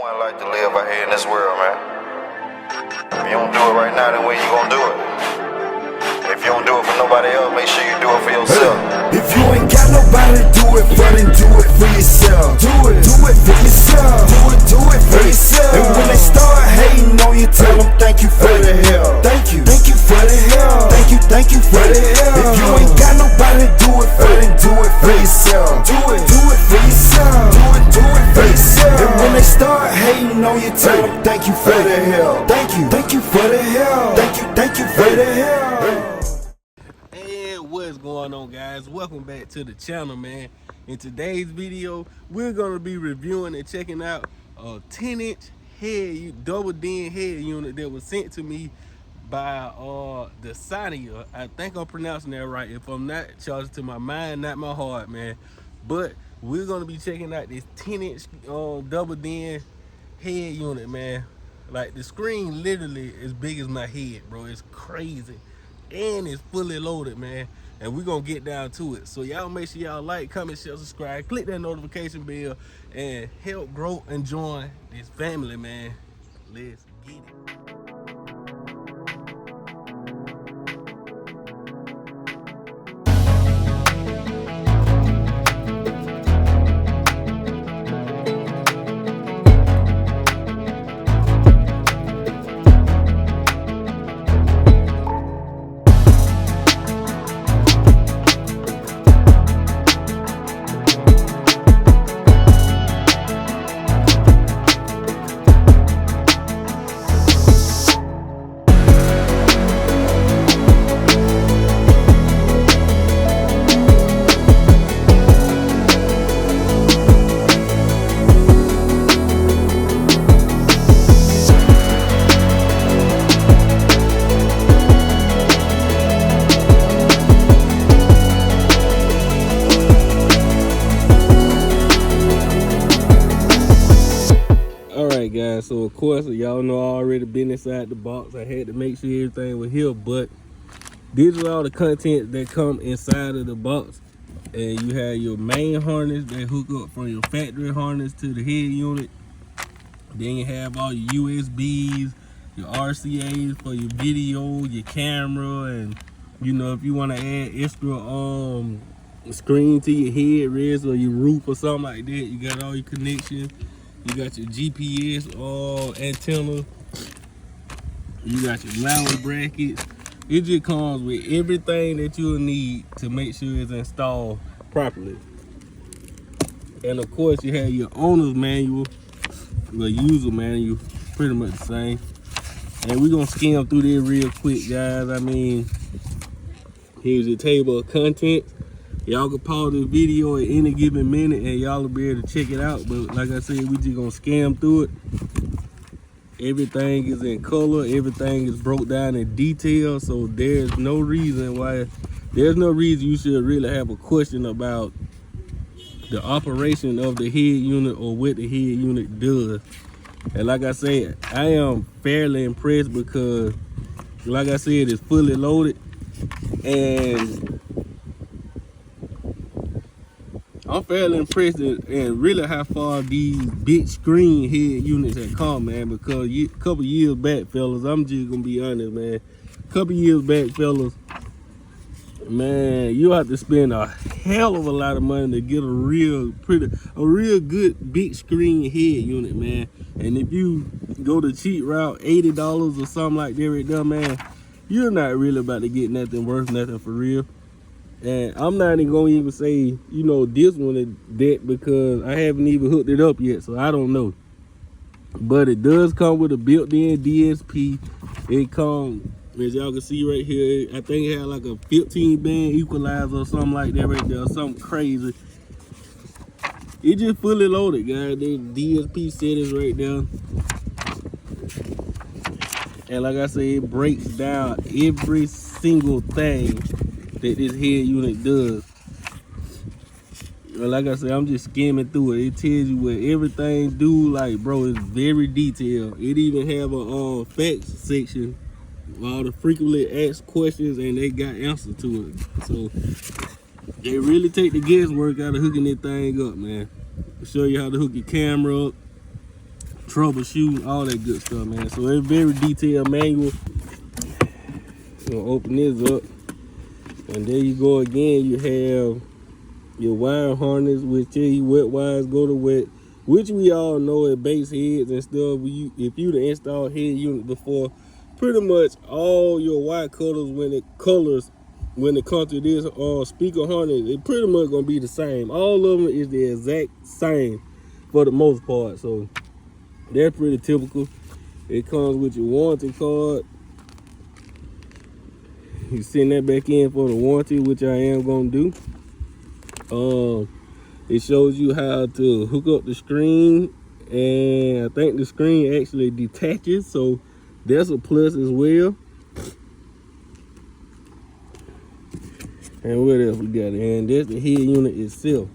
one life to live out here in this world, man. If you don't do it right now, then when you gonna do it? If you don't do it for nobody else, make sure you do it for yourself. If you ain't got nobody to do it for, then do it for yourself. Do it for yourself. Do it for yourself. And when they start hating on you, tell them thank you for the help. Thank you for the help. Thank you for the help. If you ain't got nobody to do it for, then do it for yourself. Do it for yourself. Do it for yourself. And when they start hating on you, tell them thank you for the help. Thank you for the help. Thank you for the help. What's going on, guys? Welcome back to the channel, man. In today's video, we're gonna be reviewing and checking out a 10-inch double den head unit that was sent to me by Dasaita. I think I'm pronouncing that right. If I'm not, charge it to my mind, not my heart, man. But we're gonna be checking out this 10-inch double den head unit, man. Like, the screen literally as big as my head, bro. It's crazy. And it's fully loaded, man, and we're gonna get down to it. So y'all make sure y'all like, comment, share, subscribe, click that notification bell, and help grow and join this family, man. Let's get it. Guys, so of course y'all know I already been inside the box. I had to make sure everything was here, but these are all the contents that come inside of the box. And you have your main harness that hook up from your factory harness to the head unit. Then you have all your USBs, your RCAs for your video, your camera, and you know, if you want to add extra screen to your headrest or your roof or something like that, you got all your connections. You got your GPS antenna. You got your louder brackets. It just comes with everything that you'll need to make sure it's installed properly. And of course, you have your owner's manual, the user manual, pretty much the same. And we're gonna skim through this real quick, guys. I mean, here's your table of contents. Y'all can pause the video at any given minute and y'all will be able to check it out. But like I said, we just gonna scan through it. Everything is in color, everything is broke down in detail, so there's no reason you should really have a question about the operation of the head unit or what the head unit does. And like I said, I am fairly impressed because, like I said, it's fully loaded, and I'm fairly impressed and really how far these big screen head units have come, man, because a couple years back, fellas, I'm just gonna be honest, man, a couple years back, fellas, man, you have to spend a hell of a lot of money to get a real good big screen head unit, man. And if you go the cheap route, $80 or something like that right there, man, you're not really about to get nothing worth nothing for real. And I'm not even gonna even say, you know, this one is that because I haven't even hooked it up yet, so I don't know. But it does come with a built-in DSP. It comes, as y'all can see right here, I think it had like a 15-band equalizer or something like that right there, something crazy. It just fully loaded, guys. The DSP settings right there. And like I said, it breaks down every single thing that this head unit does. Like I said, I'm just skimming through it. It tells you what everything do. Like, bro, it's very detailed. It even have a facts section, all the frequently asked questions, and they got answers to it. So they really take the guesswork out of hooking this thing up, man. I'll show you how to hook your camera up, troubleshooting, all that good stuff, man. So it's very detailed manual. Gonna open this up, and there you go again. You have your wire harness, which tell you wet wires go to wet, which we all know at base heads and stuff. If you'd installed head unit before, pretty much all your wire cutters when it comes to this speaker harness, it pretty much gonna be the same. All of them is the exact same for the most part. So that's pretty typical. It comes with your warranty card. You send that back in for the warranty, which I am gonna do. It shows you how to hook up the screen, and I think the screen actually detaches, so that's a plus as well. And what else we got? And that's the head unit itself.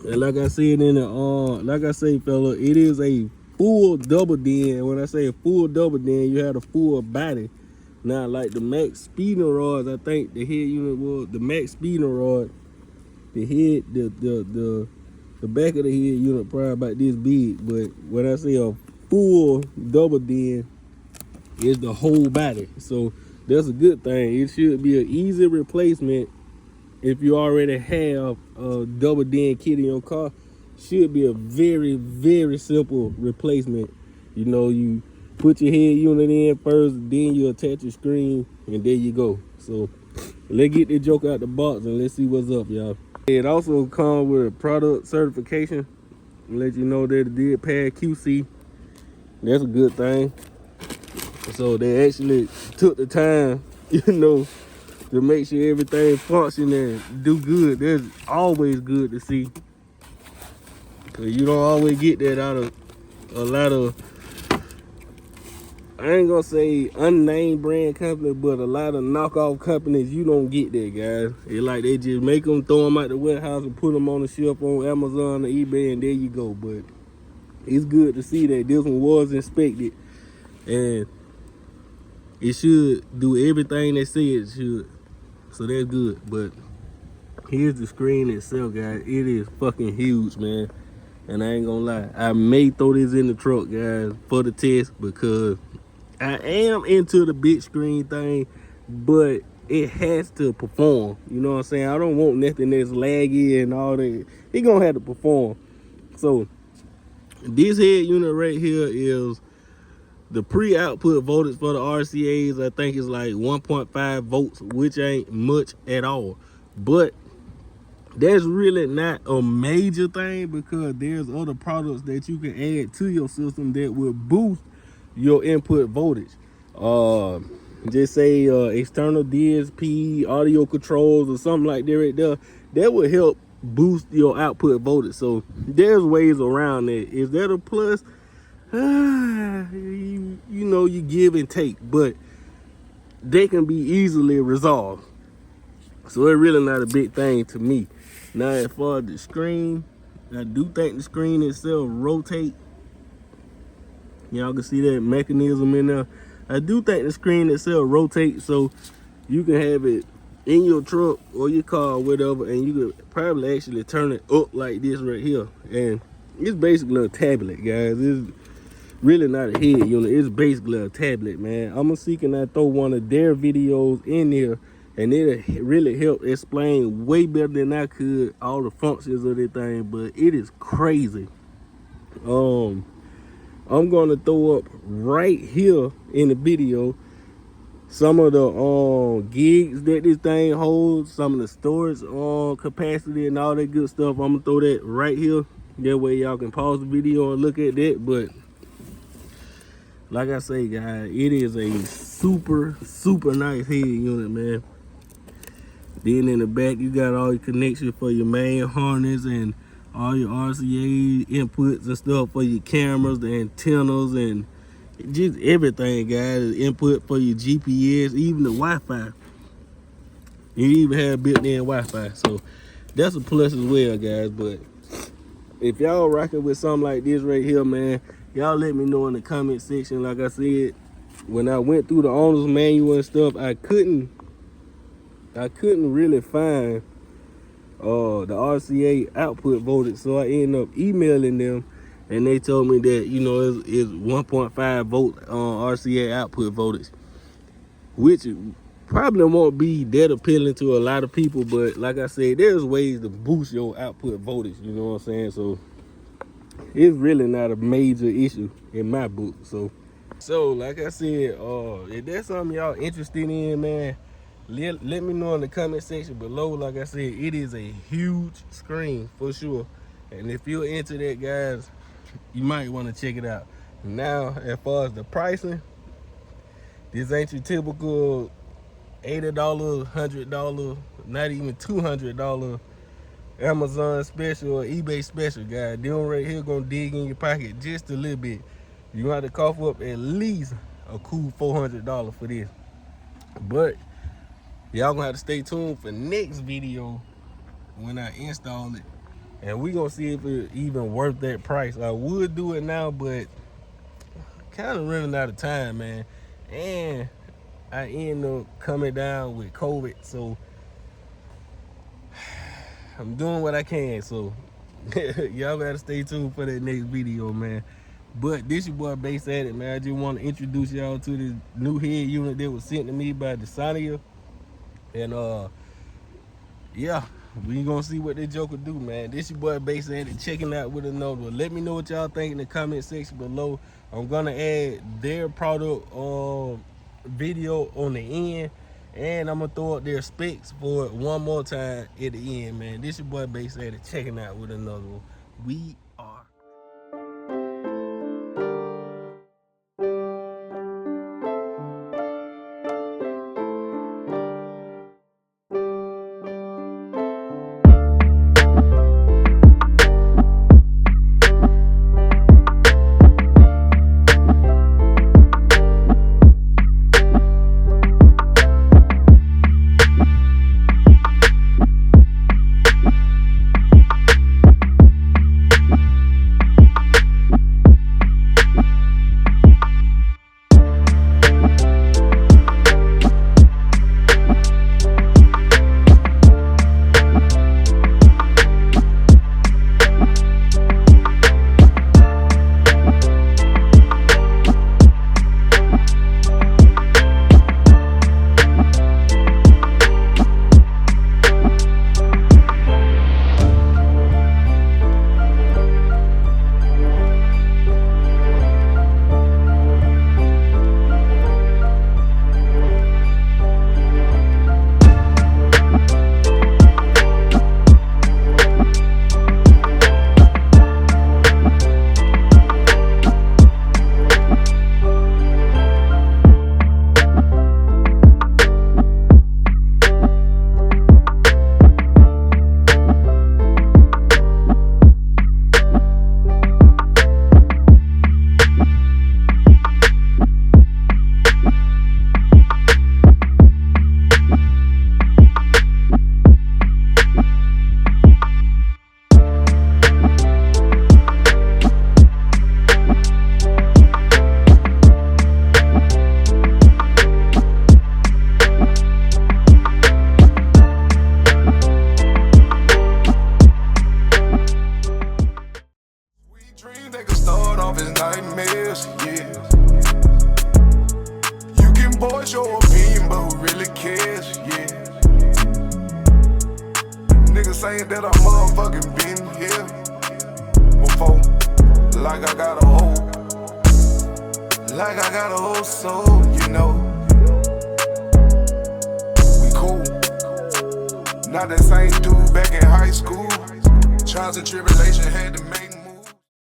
And like I said fella, it is a full double den. When I say a full double den, you have a full body. Now, like the max speeding rods, I think the head unit was the max speeding rod. The head, the back of the head unit probably about this big, but when I say a full double den, it's the whole body. So that's a good thing. It should be an easy replacement if you already have a double den kit in your car. Should be a very, very simple replacement. You know, you put your head unit in first, then you attach your screen, and there you go. So let's get this joke out the box and let's see what's up, y'all. It also comes with a product certification. Let you know that it did pass QC. That's a good thing. So they actually took the time, you know, to make sure everything function and do good. That's always good to see. Cause you don't always get that out of a lot of, I ain't gonna say unnamed brand company, but a lot of knockoff companies, you don't get that, guys. It's like they just make them, throw them out the warehouse and put them on the shelf on Amazon or eBay, and there you go. But it's good to see that this one was inspected, and it should do everything they say it should. So that's good. But here's the screen itself, guys. It is fucking huge, man. And I ain't gonna lie, I may throw this in the truck, guys, for the test, because I am into the big screen thing, but it has to perform. You know what I'm saying? I don't want nothing that's laggy and all that. It gonna have to perform. So this head unit right here is the pre-output voltage for the RCAs. I think it's like 1.5 volts, which ain't much at all. But that's really not a major thing, because there's other products that you can add to your system that will boost your input voltage. Just say external DSP, audio controls, or something like that right there. That will help boost your output voltage. So there's ways around it. Is that a plus? You know, you give and take, but they can be easily resolved. So it's really not a big thing to me. Now, as far as the screen, I do think the screen itself rotate. Y'all can see that mechanism in there. I do think the screen itself rotates, so you can have it in your truck or your car or whatever, and you could probably actually turn it up like this right here. And it's basically a tablet, guys. It's really not a head unit. It's basically a tablet, man. I'm gonna see can I throw one of their videos in here, and it'll really help explain way better than I could all the functions of this thing. But it is crazy. I'm gonna throw up right here in the video some of the gigs that this thing holds, some of the storage capacity and all that good stuff. I'm gonna throw that right here. That way y'all can pause the video and look at that. But like I say, guys, it is a super, super nice head unit, man. Then in the back, you got all your connections for your main harness and all your RCA inputs and stuff for your cameras, the antennas, and just everything, guys. Input for your GPS, even the Wi-Fi. You even have built-in Wi-Fi, so that's a plus as well, guys. But if y'all rocking with something like this right here, man, y'all let me know in the comment section. Like I said, when I went through the owner's manual and stuff, I couldn't really find the RCA output voltage, so I ended up emailing them, and they told me that, you know, it's 1.5 volt RCA output voltage, which probably won't be that appealing to a lot of people, but like I said, there's ways to boost your output voltage, you know what I'm saying? So it's really not a major issue in my book. So like I said, if that's something y'all interested in, man, let me know in the comment section below. Like I said, it is a huge screen for sure, and if you're into that, guys, you might want to check it out. Now, as far as the pricing, this ain't your typical $80, $100, not even $200 Amazon special or eBay special, guys. Them right here gonna dig in your pocket just a little bit. You gonna have to cough up at least a cool $400 for this. But y'all gonna have to stay tuned for next video when I install it, and we gonna see if it's even worth that price. I would do it now, but kind of running out of time, man, and I end up coming down with COVID, so I'm doing what I can. So y'all gotta stay tuned for that next video, man. But this your boy Dasaita, man. I just want to introduce y'all to this new head unit that was sent to me by Dasaita, and yeah, we gonna see what that joker do, man. This your boy Dasaita checking out with another one. Let me know what y'all think in the comment section below. I'm gonna add their product video on the end, and I'm gonna throw up their specs for it one more time at the end, man. This your boy Dasaita checking out with another one. We are. nightmares, yeah. You can voice your opinion, but who really cares, yeah. Niggas saying that I motherfucking been here before, like I got a whole soul, you know. We cool, not that same dude back in high school. Trials and tribulation had to make